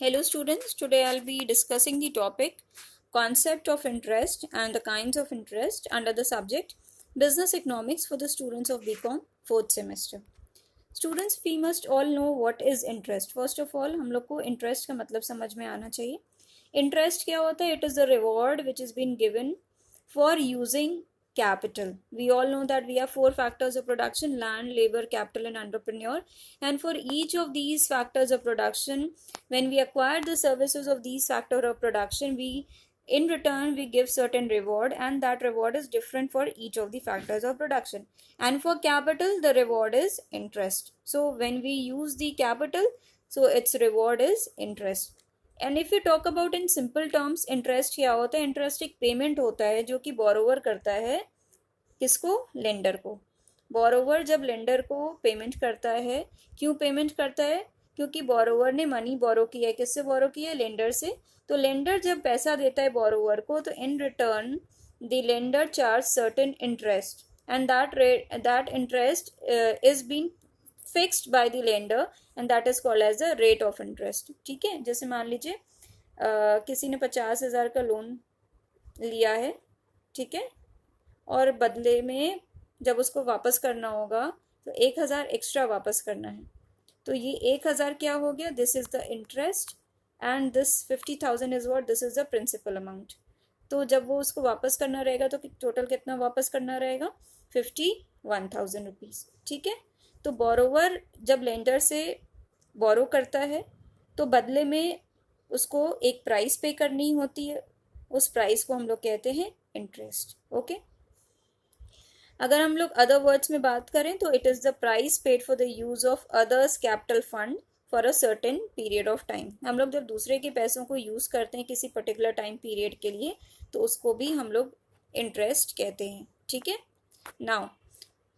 Hello students, today I'll be discussing the topic concept of interest and the kinds of interest under the subject business economics for the students of BCom 4th semester. Students, we must all know what is interest. First of all, हम लोग को interest का मतलब समझ में आना चाहिए. Interest क्या होता है? It is the reward which is been given for using capital. We all know that we have four factors of production: land, labor, capital and entrepreneur. And for each of these factors of production, when we acquire the services of these factor of production, in return we give certain reward, and that reward is different for each of the factors of production. And for capital, the reward is interest. So when we use the capital, so its reward is interest. And if you talk about in simple terms, interest क्या होता है? Interest एक payment होता है जो कि borrower करता है किसको? लेंडर को. बोरोवर जब लेंडर को पेमेंट करता है, क्यों पेमेंट करता है? क्योंकि बोरोवर ने मनी बोरो किया है. किससे बोरो किया है? लेंडर से. तो लेंडर जब पैसा देता है बोरोवर को, तो in return the lender charge certain interest, and that interest is been fixed by the lender and that is called as the rate of interest. ठीक है, जैसे मान लीजिए किसी ने 50,000 का लोन लिया है, ठीक है, और बदले में जब उसको वापस करना होगा तो 1,000 एक्स्ट्रा वापस करना है. तो ये 1,000 क्या हो गया? This is the interest and this 50,000 is what? This is the principal amount. तो जब वो उसको वापस करना रहेगा तो टोटल कितना वापस करना रहेगा? 51,000 रुपीज़. ठीक है. तो बोरोवर जब लेंडर से बोरो करता है तो बदले में उसको एक प्राइस पे करनी होती है. उस प्राइस को हम लोग कहते हैं इंटरेस्ट. ओके. अगर हम लोग अदर वर्ड्स में बात करें तो it is the price paid for the use of others capital fund for a certain period of time. हम लोग जब दूसरे के पैसों को यूज़ करते हैं किसी पर्टिकुलर टाइम पीरियड के लिए, तो उसको भी हम लोग इंटरेस्ट कहते हैं. ठीक है. Now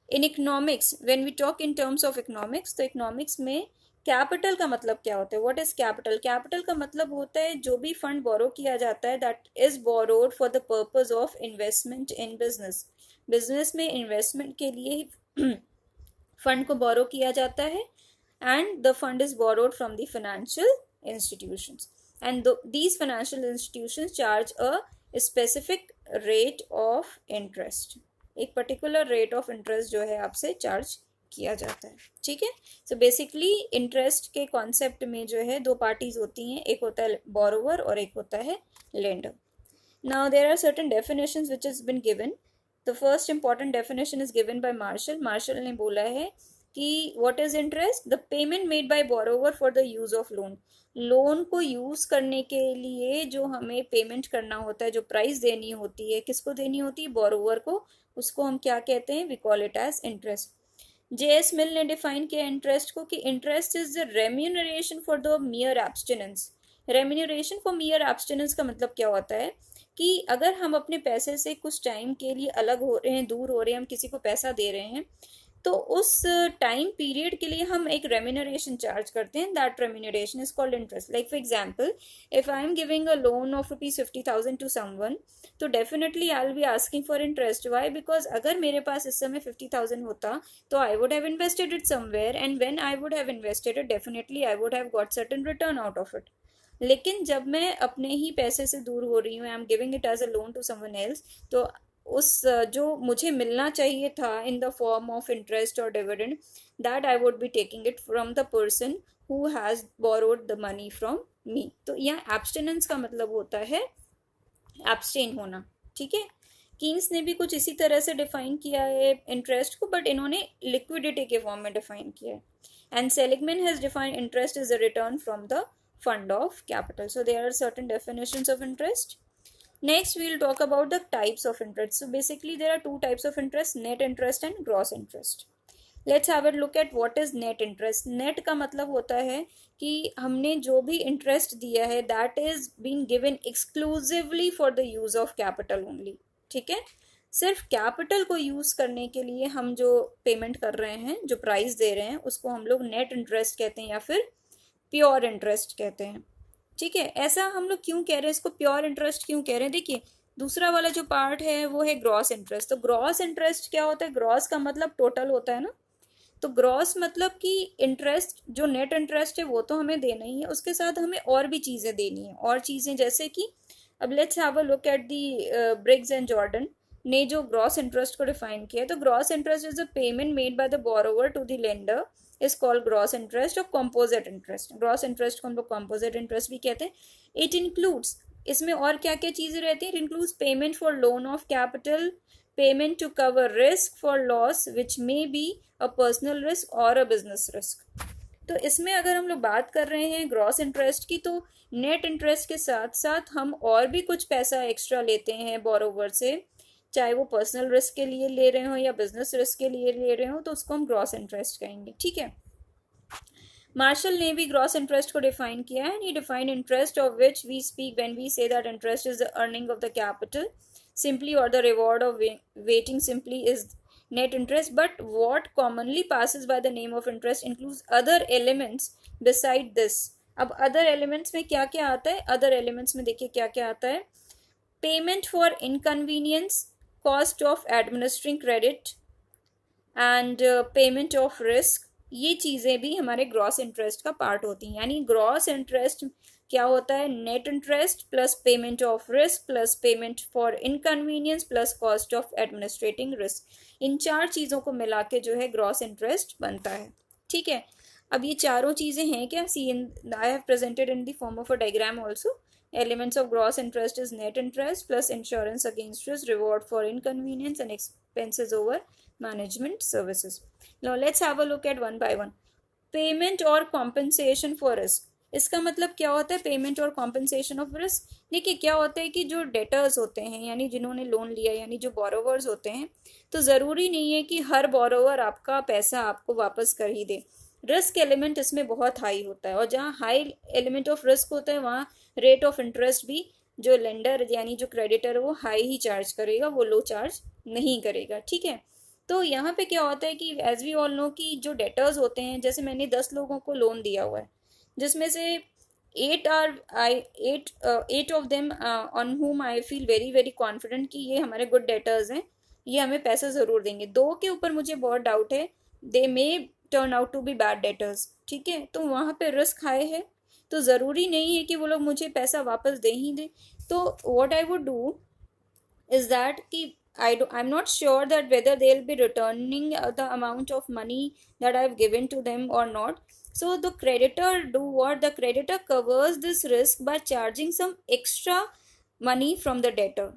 in economics, when we talk in terms of economics, तो इकोनॉमिक्स में कैपिटल का मतलब क्या होता है? What is capital? कैपिटल का मतलब होता है जो भी फंड बोरो किया जाता है, that is borrowed for the purpose of investment in business. Business में इन्वेस्टमेंट के लिए फंड को बोरो किया जाता है, and the fund is borrowed from the financial institutions, and these financial institutions charge a specific rate of interest. एक particular rate of interest जो है आपसे चार्ज किया जाता है. ठीक है. सो बेसिकली इंटरेस्ट के कॉन्सेप्ट में जो है दो पार्टीज होती हैं, एक होता है बोरोवर और एक होता है lender. Now there are certain definitions which has been given. The first important definition is given by Marshall. Marshall ने बोला है कि what is interest? The payment made by borrower for the use of loan. Loan को use करने के लिए जो हमें पेमेंट करना होता है, जो प्राइस देनी होती है, किसको देनी होती है? बोरोवर को. उसको हम क्या कहते हैं? We call it as interest. J S. Mill ने डिफाइन किया इंटरेस्ट को कि interest is the remuneration for the mere abstinence. Remuneration for mere abstinence का मतलब क्या होता है कि अगर हम अपने पैसे से कुछ टाइम के लिए अलग हो रहे हैं, दूर हो रहे हैं, हम किसी को पैसा दे रहे हैं, तो उस टाइम पीरियड के लिए हम एक रेम्यूनरेशन चार्ज करते हैं. That remuneration is called interest. Like for example, if I am giving a loan of ₹50,000 to someone, तो definitely I will be asking for interest. Why? Because अगर मेरे पास इस समय 50,000 होता तो I would have invested it somewhere, and when I would have invested it, definitely I would have got certain return out of it. लेकिन जब मैं अपने ही पैसे से दूर हो रही हूँ, I am giving it as a loan to someone else, तो उस जो मुझे मिलना चाहिए था in the form of interest और dividend, that I would be taking it from the person who has borrowed the money from me. तो यहाँ एब्सटिनेंस का मतलब होता है एब्सटेन होना. ठीक है. कीन्स ने भी कुछ इसी तरह से डिफाइन किया है इंटरेस्ट को, बट इन्होंने लिक्विडिटी के फॉर्म में डिफाइन किया है. And Seligman has defined interest is a return from the fund of capital. So there are certain definitions of interest. Next we will talk about the types of interest. So basically there are two types of interest: net interest and gross interest. Let's have a look at what is net interest. Net का मतलब होता है कि हमने जो भी interest दिया है, that is being given exclusively for the use of capital only. ठीक है. सिर्फ कैपिटल को यूज करने के लिए हम जो पेमेंट कर रहे हैं, जो प्राइस दे रहे हैं, उसको हम लोग नेट इंटरेस्ट कहते हैं या फिर प्योर इंटरेस्ट कहते हैं. ठीक है. ऐसा हम लोग क्यों कह रहे हैं? इसको प्योर इंटरेस्ट क्यों कह रहे हैं? देखिए, दूसरा वाला जो पार्ट है वो है ग्रॉस इंटरेस्ट. तो ग्रॉस इंटरेस्ट क्या होता है? ग्रॉस का मतलब टोटल होता है ना. तो ग्रॉस मतलब कि इंटरेस्ट, जो नेट इंटरेस्ट है वो तो हमें देना ही है, उसके साथ हमें और भी चीज़ें देनी है, और चीज़ें जैसे कि अब let's have a look at the Briggs and Jordan ने जो ग्रॉस इंटरेस्ट को डिफाइन किया है। तो gross interest is a payment made by the borrower to the lender is called gross interest और कॉम्पोजिट इंटरेस्ट। ग्रॉस इंटरेस्ट को हम लोग कॉम्पोजिट इंटरेस्ट भी कहते हैं। इट इंक्लूड्स, इसमें और क्या क्या चीज़ें रहती हैं? It includes payment for loan of capital, payment to cover risk for loss which may be a personal risk और अ बिजनेस रिस्क। तो इसमें अगर हम लोग बात कर रहे हैं ग्रॉस इंटरेस्ट की, तो नेट इंटरेस्ट के साथ साथ हम और भी कुछ पैसा एक्स्ट्रा लेते हैं बोरोवर से, चाहे वो पर्सनल रिस्क के लिए ले रहे हो या बिजनेस रिस्क के लिए ले रहे हो, तो उसको हम ग्रॉस इंटरेस्ट कहेंगे। ठीक है। मार्शल ने भी ग्रॉस इंटरेस्ट को डिफाइन किया है। He define interest of which we speak when we say that interest is the earning of the capital simply or the reward of waiting simply is net interest, but what commonly passes by the name of interest includes other elements beside this. अब other elements में क्या क्या आता है? other elements में देखिए क्या क्या आता है। payment for inconvenience, cost of administering credit and payment of risk, ये चीज़ें भी हमारे ग्रॉस इंटरेस्ट का पार्ट होती हैं। यानी ग्रॉस इंटरेस्ट क्या होता है? Net interest plus payment of risk plus payment for inconvenience plus cost of administrating risk, इन चार चीज़ों को मिला के जो है ग्रॉस इंटरेस्ट बनता है। ठीक है। अब ये चारों चीज़ें हैं क्या? See in I have presented in the form of a diagram also. Elements of gross interest is net interest plus insurance against risk, reward for inconvenience and expenses over management services. Now let's have a look at one by one. Payment or compensation for risk. इसका मतलब क्या होता है? Payment और compensation of risk. देखिए क्या होता है कि जो डेटर्स होते हैं, यानी जिन्होंने लोन लिया, यानी जो बोरोवर्स होते हैं, तो ज़रूरी नहीं है कि हर बोरोवर आपका पैसा आपको वापस कर ही दे। रिस्क एलिमेंट इसमें बहुत हाई होता है, और जहाँ हाई एलिमेंट ऑफ रिस्क होता है वहाँ रेट ऑफ इंटरेस्ट भी जो लेंडर यानी जो क्रेडिटर है वो हाई ही चार्ज करेगा, वो लो चार्ज नहीं करेगा। ठीक है। तो यहाँ पे क्या होता है कि एज वी ऑल नो कि जो डेटर्स होते हैं, जैसे मैंने 10 लोगों को लोन दिया हुआ है, जिसमें से 8 ऑफ देम ऑन हुम I feel very very confident कि ये हमारे गुड डेटर्स हैं, ये हमें पैसा ज़रूर देंगे। 2 के ऊपर मुझे बहुत डाउट है, they may turn out to be bad debtors. ठीक है। तो वहाँ पे रिस्क हाई है, तो ज़रूरी नहीं है कि वो लोग मुझे पैसा वापस दे ही दें। तो what I would do is that कि I'm not sure that whether they'll be returning the amount of money that I've given to them or not. So the creditor do what? The creditor covers this risk by charging some extra money from the debtor.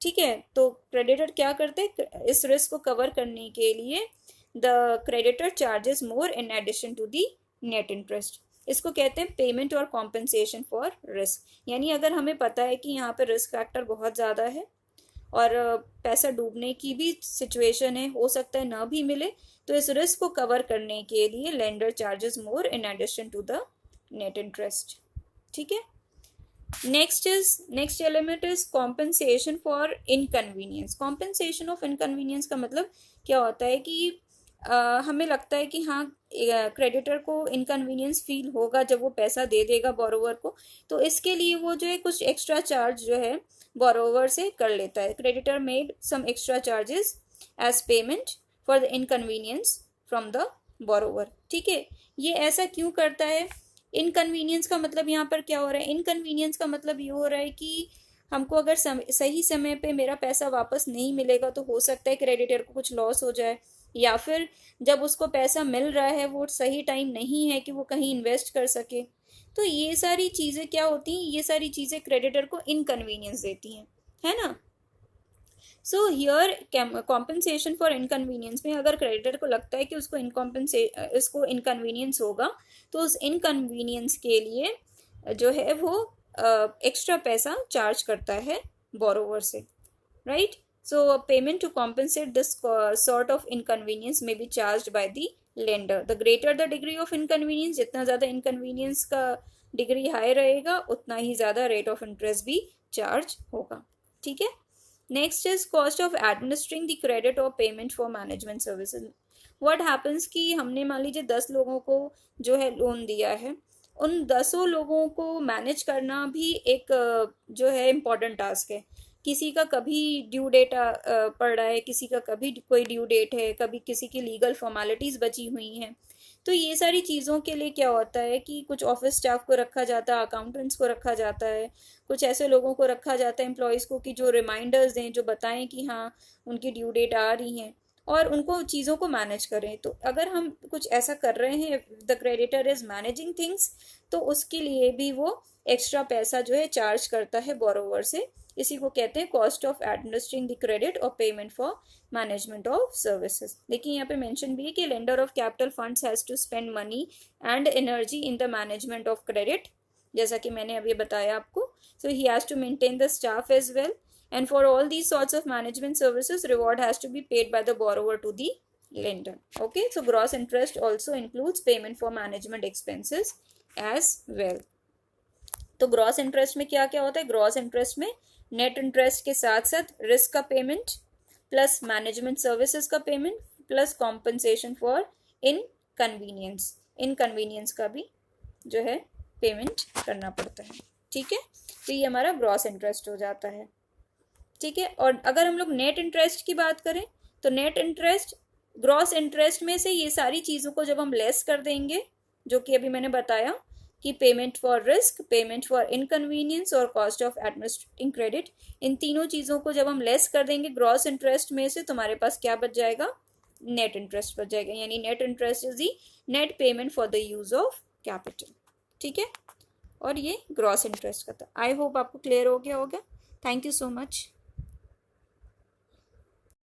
ठीक है। तो creditor क्या करते हैं? इस risk को cover करने के लिए the creditor charges more in addition to the net interest. इसको कहते हैं पेमेंट और कॉम्पनसेशन फॉर रिस्क। यानी अगर हमें पता है कि यहाँ पे रिस्क फैक्टर बहुत ज़्यादा है और पैसा डूबने की भी सिचुएशन है, हो सकता है ना भी मिले, तो इस रिस्क को कवर करने के लिए lender charges more in addition to the net interest. ठीक है। Next element is compensation for inconvenience. Compensation of inconvenience का मतलब क्या होता है कि हमें लगता है कि हाँ क्रेडिटर को इनकन्वीनियंस फील होगा जब वो पैसा दे देगा बोरोवर को, तो इसके लिए वो जो है कुछ एक्स्ट्रा चार्ज जो है बोरोवर से कर लेता है। Creditor made some extra charges as payment for the inconvenience from the borrower. ठीक है। ये ऐसा क्यों करता है? इनकन्वीनियंस का मतलब यहाँ पर क्या हो रहा है? इनकन्वीनियंस का मतलब ये हो रहा है कि हमको अगर सही समय पे मेरा पैसा वापस नहीं मिलेगा तो हो सकता है क्रेडिटर को कुछ लॉस हो जाए, या फिर जब उसको पैसा मिल रहा है वो सही टाइम नहीं है कि वो कहीं इन्वेस्ट कर सके। तो ये सारी चीज़ें क्या होती हैं? ये सारी चीज़ें क्रेडिटर को इनकन्वीनियंस देती हैं, है ना। So here compensation for inconvenience में अगर क्रेडिटर को लगता है कि उसको इसको इनकन्वीनियंस होगा, तो उस इनकन्वीनियंस के लिए जो है वो एक्स्ट्रा पैसा चार्ज करता है बोरोवर से, right. So payment to compensate this sort of inconvenience may be charged by the lender. The greater the degree of inconvenience, जितना ज़्यादा inconvenience का डिग्री हाई रहेगा उतना ही ज़्यादा रेट ऑफ इंटरेस्ट भी चार्ज होगा। ठीक है। Next is cost of administering the credit और payment for management services. What happens कि हमने मान लीजिए 10 लोगों को जो है लोन दिया है, उन 10 लोगों को मैनेज करना भी एक जो है इम्पॉर्टेंट टास्क है। किसी का कभी ड्यू डेट पड़ रहा है, किसी का कभी कोई ड्यू डेट है, कभी किसी की लीगल फॉर्मेलिटीज़ बची हुई हैं। तो ये सारी चीज़ों के लिए क्या होता है कि कुछ ऑफिस स्टाफ को रखा जाता है, अकाउंटेंट्स को रखा जाता है, कुछ ऐसे लोगों को रखा जाता है एम्प्लॉयज़ को कि जो रिमाइंडर्स दें, जो बताएं कि हाँ उनकी ड्यू डेट आ रही हैं, और उनको चीज़ों को मैनेज करें। तो अगर हम कुछ ऐसा कर रहे हैं, the creditor is managing things, तो उसके लिए भी वो एक्स्ट्रा पैसा जो है चार्ज करता है बोरोवर से। इसी को कहते हैं cost of administering the credit और payment for management of services. देखिए यहाँ पे मेंशन भी है कि lender of capital funds has to spend money and energy in the management of credit, जैसा कि मैंने अभी बताया आपको। So he has to maintain the staff as well, and for all these sorts of management services reward has to be paid by the borrower to the lender. Okay, so gross interest also includes payment for management expenses as well. तो gross interest में क्या क्या होता है? Gross interest में net interest के साथ साथ रिस्क का पेमेंट प्लस मैनेजमेंट सर्विसेज का payment plus compensation for inconvenience, inconvenience का भी जो है पेमेंट करना पड़ता है। ठीक है, तो ये हमारा ग्रॉस इंटरेस्ट हो जाता है। ठीक है, और अगर हम लोग नेट इंटरेस्ट की बात करें तो नेट इंटरेस्ट ग्रॉस इंटरेस्ट में से ये सारी चीज़ों को जब हम लेस कर देंगे, जो कि अभी मैंने बताया कि payment for risk, payment for inconvenience और कॉस्ट ऑफ एडमिनिस्ट्रेटिंग क्रेडिट, इन तीनों चीज़ों को जब हम लेस कर देंगे ग्रॉस इंटरेस्ट में से, तो हमारे पास क्या बच जाएगा? नेट इंटरेस्ट बच जाएगा। यानी net interest is the net payment for the use of capital. ठीक है, और ये ग्रॉस इंटरेस्ट का था। आई होप आपको क्लियर हो गया होगा। Thank you so much.